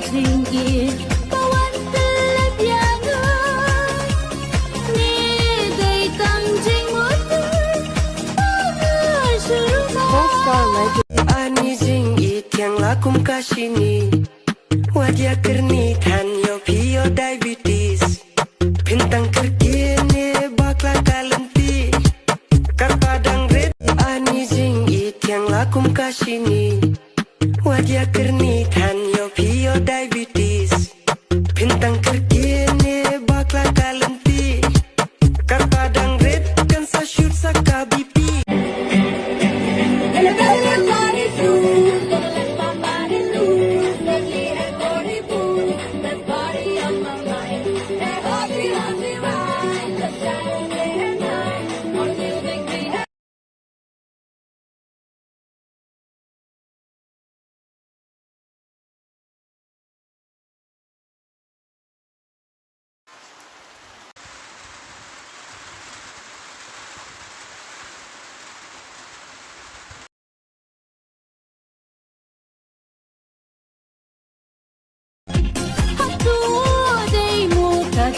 情意，把玩得来变爱。你得当真我的，我是如何Ani jing ityang lakum kasini Wajah kernitan yo pio diabetes Bintang kerkini bakla kalenti Kar padang red Ani jing ityang lakum kasini Wajah kernitan yo pio diabetes Bintang kerkini bakla kalenti Kar padang red kan sa shoot sa kabipi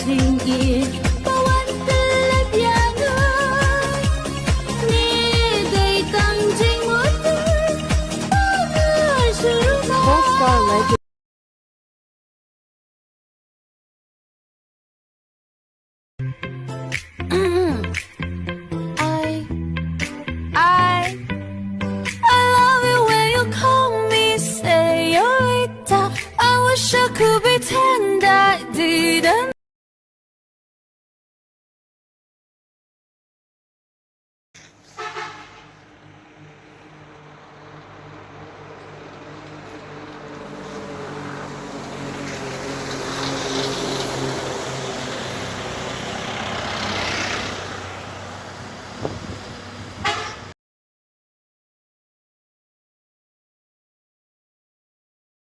情意，把玩得来变爱。你得当真我的，我是如何